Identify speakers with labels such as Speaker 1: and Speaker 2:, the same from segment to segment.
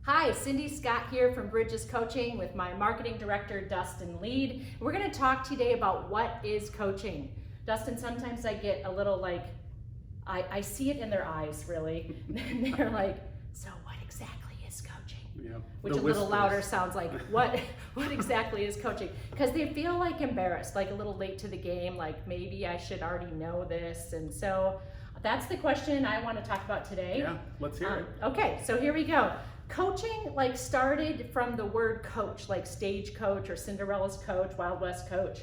Speaker 1: Hi, Cindy Scott here from Bridges Coaching with my marketing director, Dustin Lead. We're going to talk today about what is coaching. Dustin, sometimes I get a little like, I see it in their eyes, really. And they're like, so what exactly is coaching?
Speaker 2: Yeah,
Speaker 1: Which a little louder sounds like, what exactly is coaching? Because they feel like embarrassed, like a little late to the game, like maybe I should already know this. And so that's the question I want to talk about today.
Speaker 2: Yeah, let's hear it.
Speaker 1: Okay, so here we go. Coaching started from the word coach, like Stagecoach or Cinderella's Coach, Wild West Coach.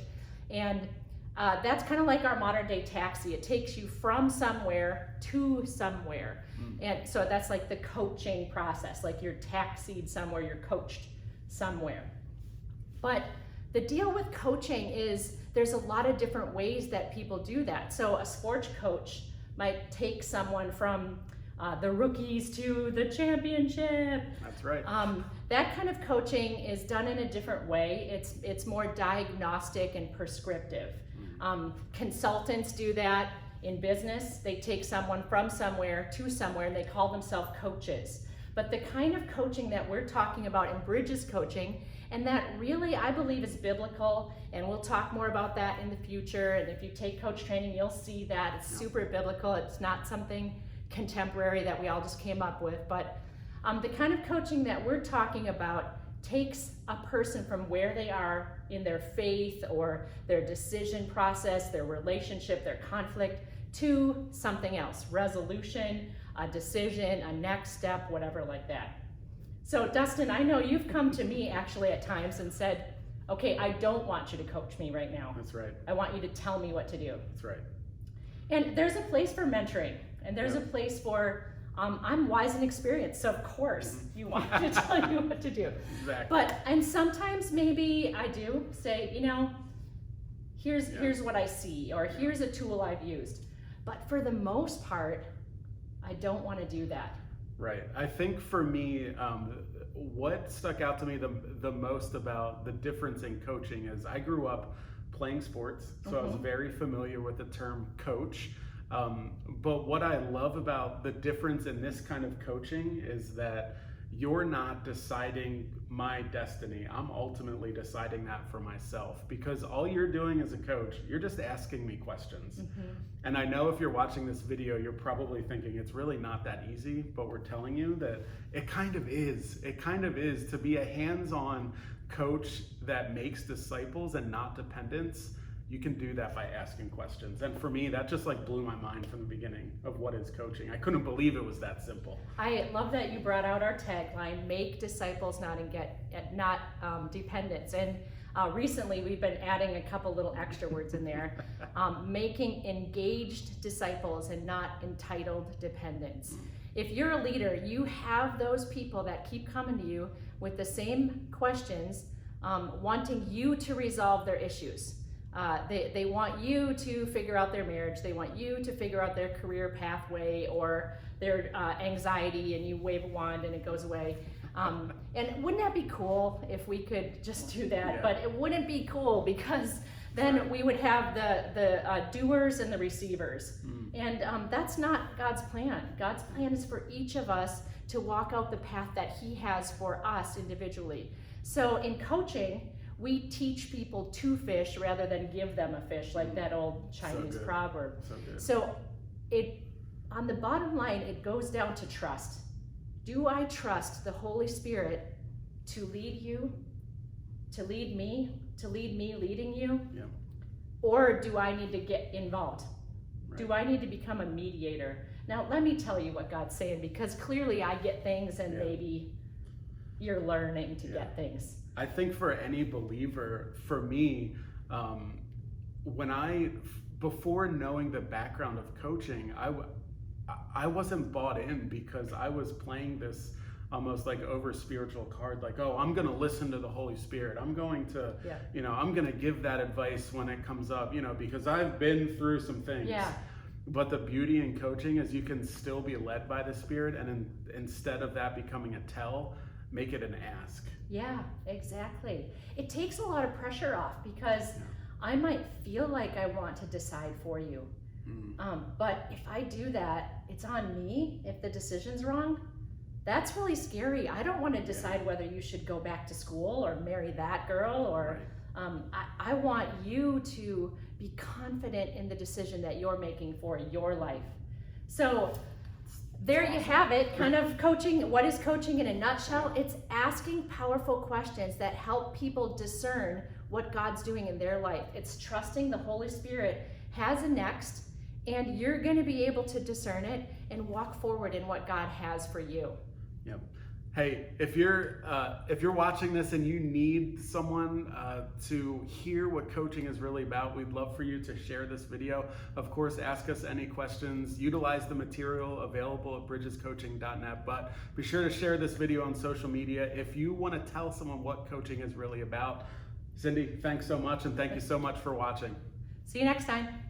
Speaker 1: And that's kind of like our modern day taxi. It takes you from somewhere to somewhere. And so that's like the coaching process, like you're taxied somewhere, you're coached somewhere. But the deal with coaching is there's a lot of different ways that people do that. So a sports coach might take someone from the rookies to the championship.
Speaker 2: That's right.
Speaker 1: That kind of coaching is done in a different way. It's more diagnostic and prescriptive. Consultants do that in business. They take someone from somewhere to somewhere and they call themselves coaches. But the kind of coaching that we're talking about in Bridges Coaching, and that really I believe is biblical, and we'll talk more about that in the future. And if you take coach training, you'll see that it's super biblical. It's not something contemporary that we all just came up with, but the kind of coaching that we're talking about takes a person from where they are in their faith or their decision process, their relationship, their conflict, to something else, resolution, a decision, a next step, whatever like that. So Dustin, I know you've come to me actually at times and said, okay, I don't want you to coach me right now.
Speaker 2: That's right.
Speaker 1: I want you to tell me what to do.
Speaker 2: That's right.
Speaker 1: And there's a place for mentoring, and there's a place for, I'm wise and experienced, so of course you want me to tell you what to do.
Speaker 2: Exactly.
Speaker 1: And sometimes maybe I do say, here's what I see, or here's a tool I've used. But for the most part, I don't want to do that.
Speaker 2: Right. I think for me, what stuck out to me the most about the difference in coaching is I grew up playing sports, so I was very familiar with the term coach. But what I love about the difference in this kind of coaching is that you're not deciding my destiny. I'm ultimately deciding that for myself, because all you're doing as a coach, you're just asking me questions. And I know if you're watching this video, you're probably thinking it's really not that easy, but we're telling you that it kind of is. It kind of is. To be a hands-on coach that makes disciples and not dependents, you can do that by asking questions. And for me, that just blew my mind from the beginning of what is coaching. I couldn't believe it was that simple.
Speaker 1: I love that you brought out our tagline, make disciples, not dependents. And recently we've been adding a couple little extra words in there, making engaged disciples and not entitled dependents. If you're a leader, you have those people that keep coming to you with the same questions, wanting you to resolve their issues. They want you to figure out their marriage. They want you to figure out their career pathway or their anxiety, and you wave a wand and it goes away. And wouldn't that be cool if we could just do that?
Speaker 2: Yeah.
Speaker 1: But it wouldn't be cool, because then we would have the doers and the receivers. And that's not God's plan. God's plan is for each of us to walk out the path that He has for us individually. So in coaching, we teach people to fish rather than give them a fish, like that old Chinese proverb. So on the bottom line, it goes down to trust. Do I trust the Holy Spirit to lead you, to lead me leading you?
Speaker 2: Yeah.
Speaker 1: Or do I need to get involved?
Speaker 2: Right.
Speaker 1: Do I need to become a mediator? Now, let me tell you what God's saying, because clearly I get things and maybe you're learning to get things.
Speaker 2: I think for any believer, for me, before knowing the background of coaching, I wasn't bought in, because I was playing this almost over spiritual card, I'm going to listen to the Holy Spirit. I'm going to, I'm going to give that advice when it comes up, because I've been through some things.
Speaker 1: Yeah.
Speaker 2: But the beauty in coaching is you can still be led by the Spirit, and instead of that becoming a tell, make it an ask.
Speaker 1: Yeah, exactly. It takes a lot of pressure off, because I might feel like I want to decide for you. But if I do that, it's on me if the decision's wrong. that's really scary. I don't want to decide whether you should go back to school or marry that girl, or I want you to be confident in the decision that you're making for your life. So there you have it, kind of coaching. What is coaching in a nutshell? It's asking powerful questions that help people discern what God's doing in their life. It's trusting the Holy Spirit has a next, and you're going to be able to discern it and walk forward in what God has for you.
Speaker 2: Yep. Hey, if you're watching this and you need someone to hear what coaching is really about, we'd love for you to share this video. Of course, ask us any questions. Utilize the material available at bridgescoaching.net, but be sure to share this video on social media if you want to tell someone what coaching is really about. Cindy, thanks so much, and thank you so much for watching.
Speaker 1: See you next time.